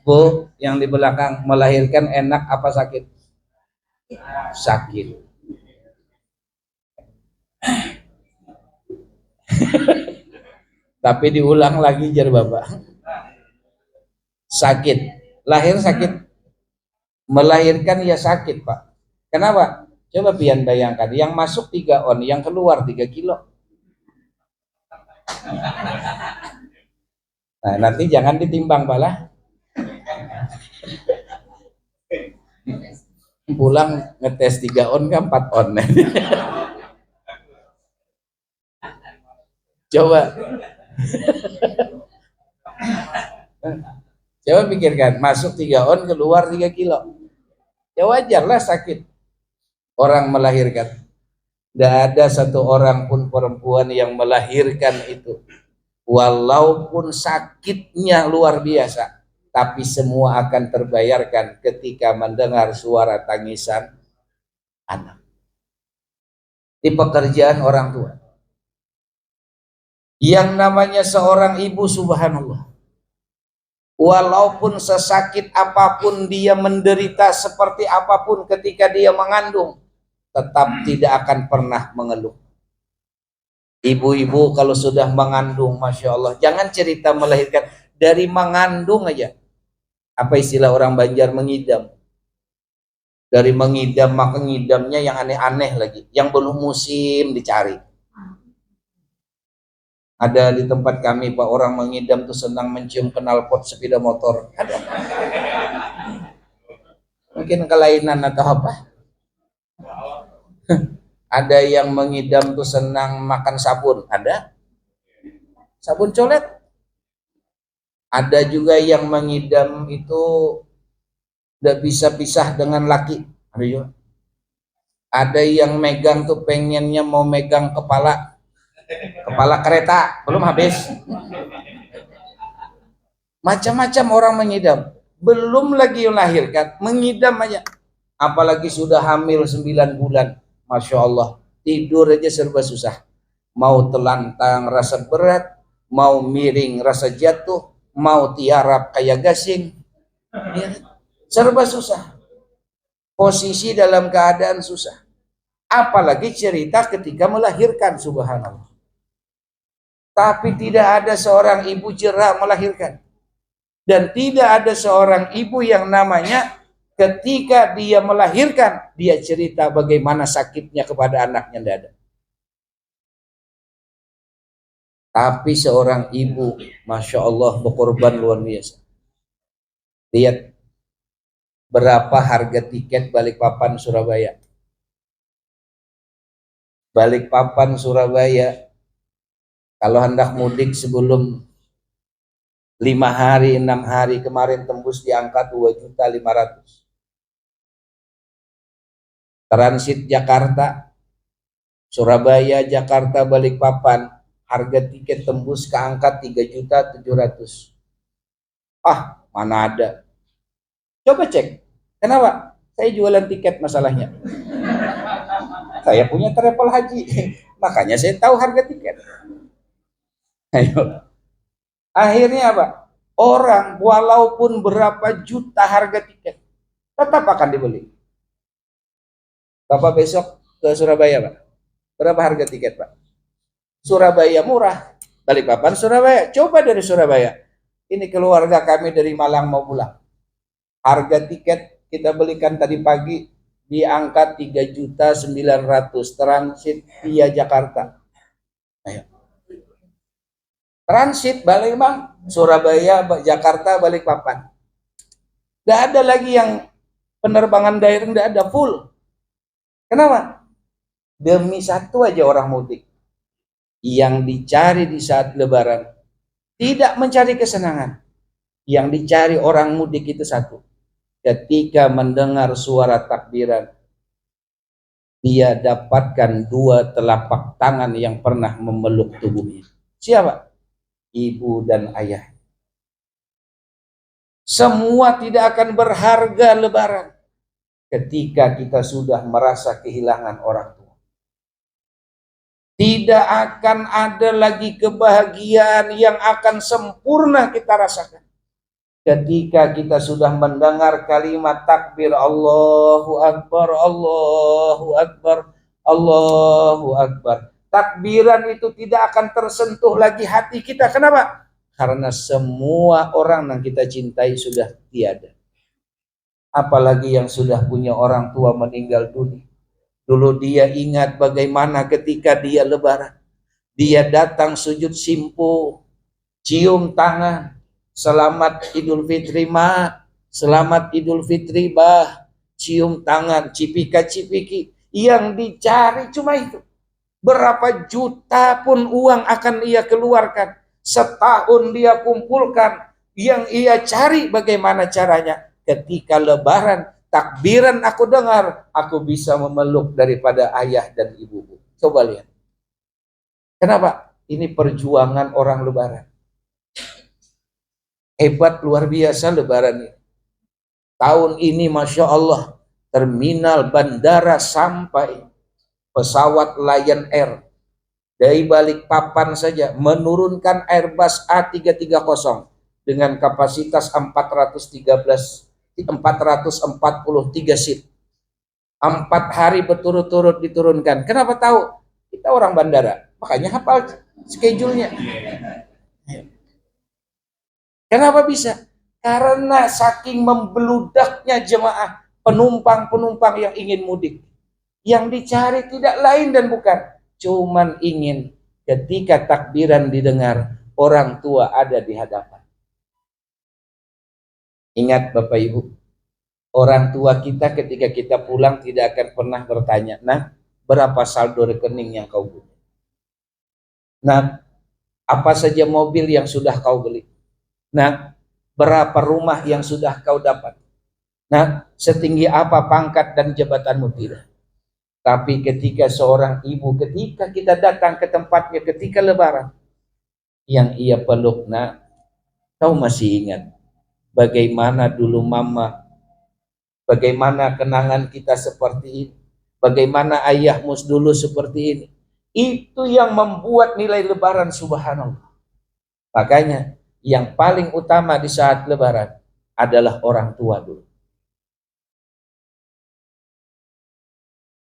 Bu, yang di belakang, melahirkan enak apa sakit? Sakit. Tapi diulang lagi jar Bapak. Sakit. Lahir sakit. Melahirkan ya sakit, Pak. Kenapa? Coba pian bayangkan, yang masuk 3 on, yang keluar 3 kilo. Nah, nanti jangan ditimbang, Pak lah. Pulang ngetes 3 on kan 4 on. Coba. Coba pikirkan, masuk 3 on, keluar 3 kilo. Ya wajarlah sakit orang melahirkan. Tidak ada satu orang pun perempuan yang melahirkan itu, walaupun sakitnya luar biasa, tapi semua akan terbayarkan ketika mendengar suara tangisan anak. Di pekerjaan orang tua, yang namanya seorang ibu, subhanallah, walaupun sesakit apapun dia menderita, seperti apapun ketika dia mengandung, tetap tidak akan pernah mengeluh. Ibu-ibu kalau sudah mengandung, Masya Allah, jangan cerita melahirkan, dari mengandung aja, apa istilah orang Banjar, mengidam. Dari mengidam, maka ngidamnya yang aneh-aneh lagi, yang belum musim dicari. Ada di tempat kami, Pak, orang mengidam tuh senang mencium knalpot sepeda motor. Ada. Mungkin kelainan atau apa. Ada yang mengidam tuh senang makan sabun. Ada. Sabun colet. Ada juga yang mengidam itu tidak bisa pisah dengan laki. Ada juga. Ada yang megang tuh pengennya mau megang kepala kereta, belum habis. Macam-macam orang mengidam. Belum lagi melahirkan, mengidam aja. Apalagi sudah hamil 9 bulan. Masya Allah, tidur aja serba susah. Mau telantang rasa berat, mau miring rasa jatuh, mau tiarap kayak gasing, ya, serba susah. Posisi dalam keadaan susah. Apalagi cerita ketika melahirkan, subhanallah. Tapi tidak ada seorang ibu jera melahirkan. Dan tidak ada seorang ibu yang namanya ketika dia melahirkan, dia cerita bagaimana sakitnya kepada anaknya, tidak ada. Tapi seorang ibu, Masya Allah, berkorban luar biasa. Lihat berapa harga tiket Balikpapan Surabaya. Balikpapan Surabaya, kalau hendak mudik sebelum 5 hari, 6 hari, kemarin tembus di angka 2.500.000. Transit Jakarta, Surabaya, Jakarta, Balikpapan, harga tiket tembus ke angka 3.700.000. Ah, mana ada. Coba cek. Kenapa? Saya jualan tiket masalahnya. Saya punya travel haji. Makanya saya tahu harga tiket. Ayo. Akhirnya apa? Orang walaupun berapa juta harga tiket, tetap akan dibeli. Bapak besok ke Surabaya, Pak. Berapa harga tiket, Pak? Surabaya murah. Balikpapan Surabaya. Coba dari Surabaya. Ini keluarga kami dari Malang mau pulang. Harga tiket kita belikan tadi pagi di angka 3.900.000 transit via Jakarta. Ayo. Transit Palembang, Surabaya, Jakarta, Balikpapan. Tidak ada lagi yang penerbangan direct, tidak ada, full. Kenapa? Demi satu aja orang mudik. Yang dicari di saat Lebaran tidak mencari kesenangan. Yang dicari orang mudik itu satu. Ketika mendengar suara takbiran, dia dapatkan 2 telapak tangan yang pernah memeluk tubuhnya. Siapa? Ibu dan ayah. Semua tidak akan berharga Lebaran ketika kita sudah merasa kehilangan orang tua. Tidak akan ada lagi kebahagiaan yang akan sempurna kita rasakan ketika kita sudah mendengar kalimat takbir, Allahu Akbar, Allahu Akbar, Allahu Akbar. takbiran itu tidak akan tersentuh lagi hati kita. Kenapa? Karena semua orang yang kita cintai sudah tiada. Apalagi yang sudah punya orang tua meninggal dunia. Dulu dia ingat bagaimana ketika dia lebaran. Dia datang sujud simpu, cium tangan, selamat Idul Fitri Ma, selamat Idul Fitri Bah, cium tangan, cipika-cipiki. Yang dicari cuma itu. Berapa juta pun uang akan ia keluarkan. Setahun dia kumpulkan. Yang ia cari bagaimana caranya. Ketika lebaran, takbiran aku dengar, aku bisa memeluk daripada ayah dan ibuku. Coba lihat. Kenapa? Ini perjuangan orang lebaran. Hebat luar biasa lebaran ini. Tahun ini Masya Allah, terminal bandara sampai pesawat Lion Air dari Balikpapan saja menurunkan Airbus A330 dengan kapasitas 443 seat. 4 hari berturut-turut diturunkan. Kenapa tahu? Kita orang bandara, makanya hafal schedule-nya. Kenapa bisa? Karena saking membeludaknya jemaah, penumpang-penumpang yang ingin mudik. Yang dicari tidak lain dan bukan, cuman ingin ketika takbiran didengar, orang tua ada di hadapan. Ingat Bapak Ibu, orang tua kita ketika kita pulang tidak akan pernah bertanya, nah berapa saldo rekening yang kau punya? Nah, apa saja mobil yang sudah kau beli? Nah, berapa rumah yang sudah kau dapat? Nah, setinggi apa pangkat dan jabatanmu? Tidak. Tapi ketika seorang ibu, ketika kita datang ke tempatnya ketika lebaran, yang ia peluk, nak, kau masih ingat bagaimana dulu mama, bagaimana kenangan kita seperti ini, bagaimana ayahmu dulu seperti ini. Itu yang membuat nilai lebaran, subhanallah. Makanya yang paling utama di saat lebaran adalah orang tua dulu.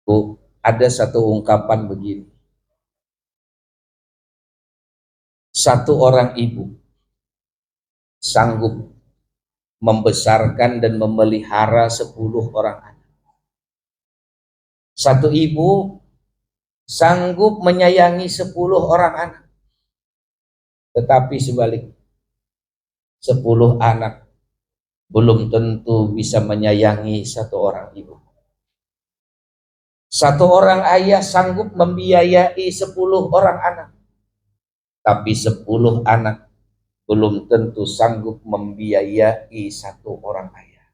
Bu, ada satu ungkapan begini. Satu orang ibu sanggup membesarkan dan memelihara 10 orang anak. Satu ibu sanggup menyayangi 10 orang anak. Tetapi sebaliknya, 10 anak belum tentu bisa menyayangi satu orang ibu. Satu orang ayah sanggup membiayai 10 orang anak. Tapi 10 anak belum tentu sanggup membiayai satu orang ayah.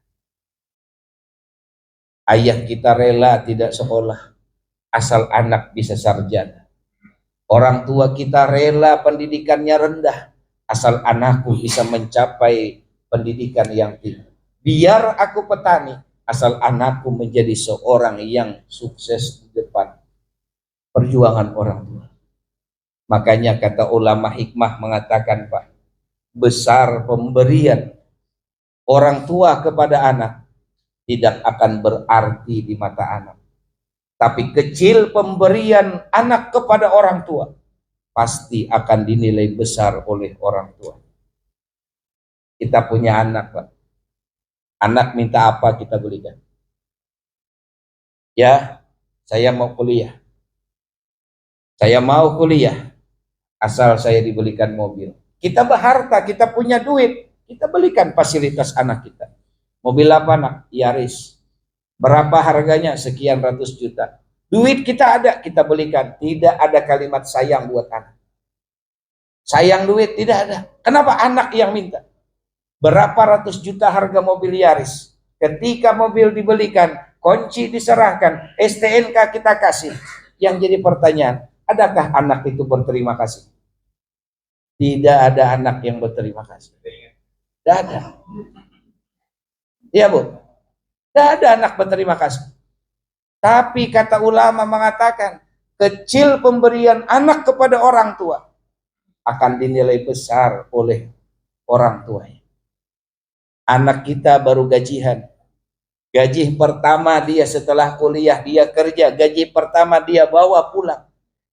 Ayah kita rela tidak sekolah, asal anak bisa sarjana. Orang tua kita rela pendidikannya rendah, asal anakku bisa mencapai pendidikan yang tinggi. Biar aku petani, asal anakku menjadi seorang yang sukses di depan. Perjuangan orang tua. Makanya kata ulama hikmah mengatakan, Pak, besar pemberian orang tua kepada anak tidak akan berarti di mata anak. Tapi kecil pemberian anak kepada orang tua pasti akan dinilai besar oleh orang tua. Kita punya anak, Pak. Anak minta apa kita belikan. Ya, saya mau kuliah. Saya mau kuliah, asal saya dibelikan mobil. Kita berharta, kita punya duit, kita belikan fasilitas anak kita. Mobil apa, nak? Yaris. Berapa harganya? Sekian ratus juta. Duit kita ada, kita belikan. Tidak ada kalimat sayang buat anak. Sayang duit tidak ada. Kenapa anak yang minta? Berapa ratus juta harga mobil Yaris? Ketika mobil dibelikan, kunci diserahkan, STNK kita kasih. Yang jadi pertanyaan, adakah anak itu berterima kasih? Tidak ada anak yang berterima kasih. Tidak ada. Iya, Bu. Tidak ada anak berterima kasih. Tapi kata ulama mengatakan, kecil pemberian anak kepada orang tua akan dinilai besar oleh orang tuanya. Anak kita baru gajian. Gaji pertama dia setelah kuliah, dia kerja. Gaji pertama dia bawa pulang.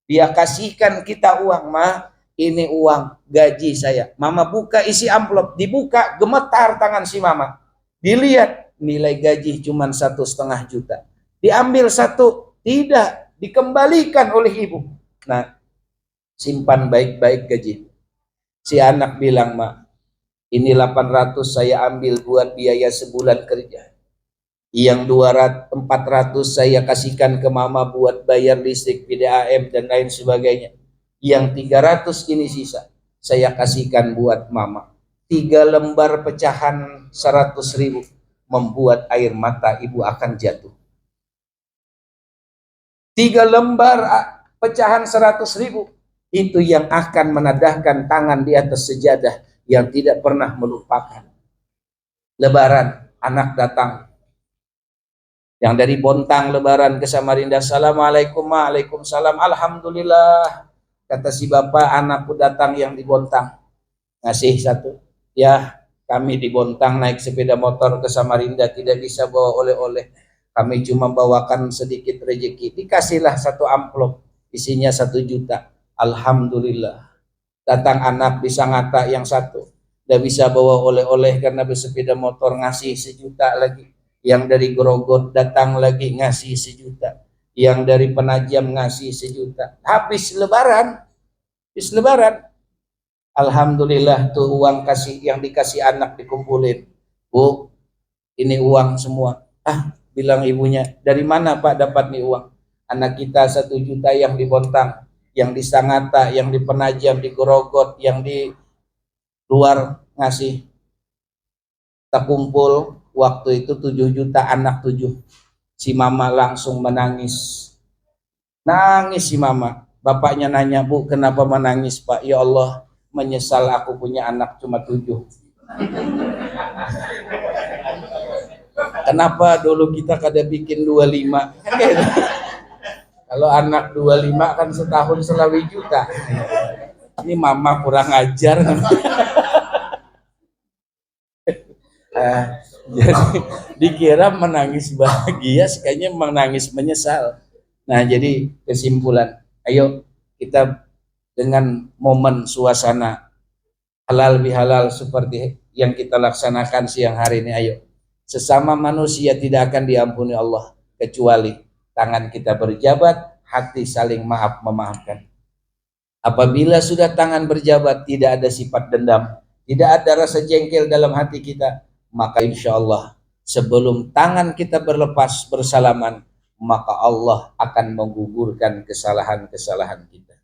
Dia kasihkan kita uang, Ma, ini uang gaji saya. Mama buka isi amplop, dibuka, gemetar tangan si Mama. Dilihat nilai gaji cuma 1,5 juta. Diambil satu, tidak, dikembalikan oleh ibu. Nah, simpan baik-baik gaji. Si anak bilang, Ma, ini 800 saya ambil buat biaya sebulan kerja. Yang 200, 400 saya kasihkan ke Mama buat bayar listrik, PDAM dan lain sebagainya. Yang 300 ini sisa, saya kasihkan buat Mama. 3 lembar pecahan 100.000 membuat air mata ibu akan jatuh. 3 lembar pecahan 100.000 itu yang akan menadahkan tangan di atas sejadah yang tidak pernah melupakan. Lebaran, anak datang. Yang dari Bontang lebaran ke Samarinda, Assalamualaikum, Waalaikumsalam, Alhamdulillah. Kata si bapak, anakku datang yang di Bontang. Ngasih satu. Ya, kami di Bontang naik sepeda motor ke Samarinda, tidak bisa bawa oleh-oleh. Kami cuma bawakan sedikit rezeki. Dikasihlah satu amplop, isinya 1 juta. Alhamdulillah. Datang anak di Sangatta yang satu. Tidak bisa bawa oleh-oleh karena bersepeda motor, ngasih 1 juta lagi. Yang dari Grogot datang lagi ngasih 1 juta. Yang dari Penajam ngasih 1 juta. Habis lebaran. Alhamdulillah tuh uang kasih yang dikasih anak dikumpulin. Bu, ini uang semua. Bilang ibunya, dari mana Pak dapat nih uang? Anak kita 1 juta yang di Bontang, yang di Sangatta, yang di Penajam, di Grogot, yang di luar ngasih. Kita kumpul waktu itu 7 juta anak 7. Si Mama langsung menangis. Nangis si Mama. Bapaknya nanya, Bu, kenapa menangis Pak? Ya Allah, menyesal aku punya anak cuma 7. Kenapa dulu kita kada bikin 25? Kan gitu. Kalau anak 25 kan setahun selawi juta. Ini Mama kurang ajar. Jadi dikira menangis bahagia, kayaknya menangis menyesal. Nah, jadi kesimpulan, ayo kita dengan momen suasana halal bihalal seperti yang kita laksanakan siang hari ini, ayo sesama manusia tidak akan diampuni Allah kecuali tangan kita berjabat, hati saling maaf memaafkan. Apabila sudah tangan berjabat, tidak ada sifat dendam, tidak ada rasa jengkel dalam hati kita, maka insya Allah sebelum tangan kita berlepas bersalaman, maka Allah akan menggugurkan kesalahan-kesalahan kita.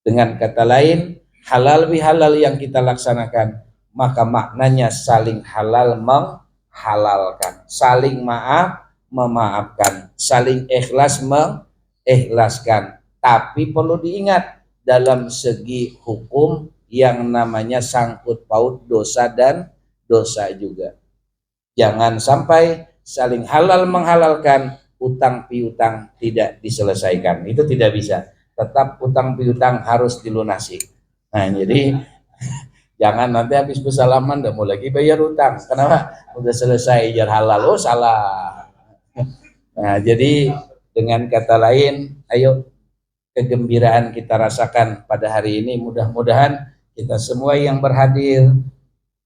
Dengan kata lain, halal bihalal yang kita laksanakan, maka maknanya saling halal menghalalkan, saling maaf memaafkan, saling ikhlas mengikhlaskan. Tapi perlu diingat, dalam segi hukum yang namanya sangkut paut dosa dan dosa juga. Jangan sampai saling halal menghalalkan, utang piutang tidak diselesaikan. Itu tidak bisa. Tetap utang piutang harus dilunasi. Nah, jadi jangan nanti habis bersalaman udah mau lagi bayar utang. Kenapa? Udah selesai jar halal. Oh, salah. Nah, jadi dengan kata lain, ayo kegembiraan kita rasakan pada hari ini. Mudah-mudahan kita semua yang berhadir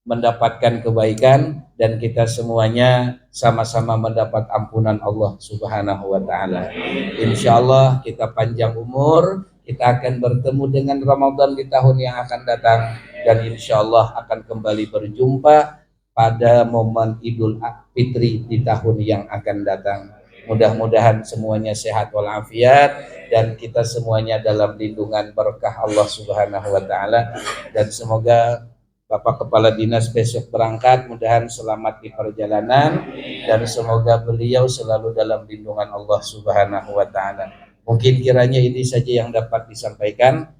mendapatkan kebaikan dan kita semuanya sama-sama mendapat ampunan Allah Subhanahu wa taala. Insyaallah kita panjang umur, kita akan bertemu dengan Ramadan di tahun yang akan datang dan insyaallah akan kembali berjumpa pada momen Idul Fitri di tahun yang akan datang. Mudah-mudahan semuanya sehat walafiat dan kita semuanya dalam lindungan berkah Allah Subhanahu wa taala dan semoga Bapak Kepala Dinas besok berangkat, mudahan selamat di perjalanan dan semoga beliau selalu dalam lindungan Allah Subhanahu wa taala. Mungkin kiranya ini saja yang dapat disampaikan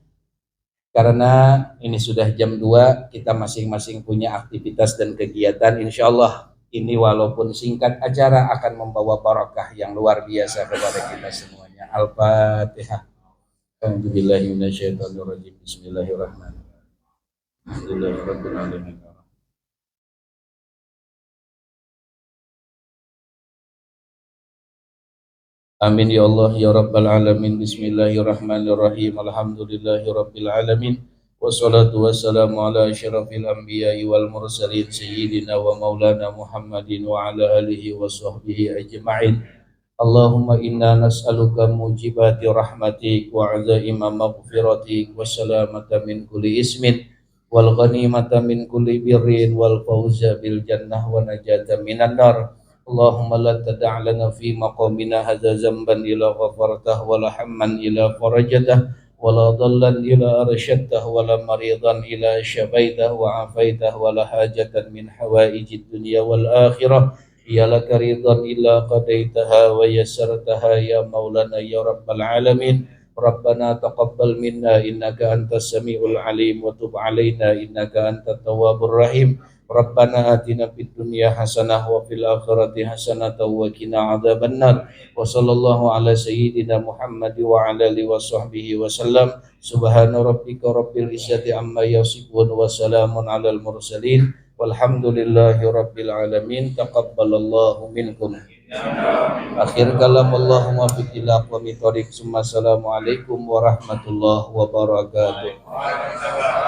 karena ini sudah jam 2, kita masing-masing punya aktivitas dan kegiatan. Insyaallah ini walaupun singkat acara akan membawa barakah yang luar biasa kepada kita semuanya. Al-Fatihah. A'udzubillahi minasyaitonirrajim. Bismillahirrahmanirrahim. Alhamdulillahirrahmanirrahim. Amin ya Allah ya Rabbal Alamin. Bismillahirrahmanirrahim. Alhamdulillahi Rabbil Alamin. Wassalatu wassalamu ala asyrafil anbiya'i wal mursalin sayyidina wa maulana Muhammadin wa ala alihi wa sahbihi ajma'in. Allahumma inna nas'aluka mujibati rahmatik wa azaima maghfiratik wa salamata min kulli ismin wal ghanimata min kulli birrin wal fawza bil jannah wa najata minan nar. Allahumma la tada' lana fi maqamina hadza zamban ila ghafartah wa la hamman ila farajatah wa la dhallan ila arsyadtah wa la maridan ila syabaitah wa afaitah wa la hajatan min hawaijid dunya wal akhirah ya laka ridhan illa qadaitaha wa yassartaha ya maulana ya rabbal alamin. Rabbana taqabbal minna innaka antas samiul alim wa tub alaina innaka antat tawwabur rahim. Rabbana atina fid dunya hasanah wa fil akhirati hasanah wa qina adzabannar. Wa sallallahu ala sayyidina Muhammad wa ala alihi wa sahbihi wa sallam. Subhana rabbika rabbil izzati amma yasifun wa salamun alal mursalin. Walhamdulillahi rabbil alamin. Taqabbalallahu minkum. Akhir kalam Allahumma biqilaq wa mithorik. Assalamualaikum warahmatullahi wabarakatuh.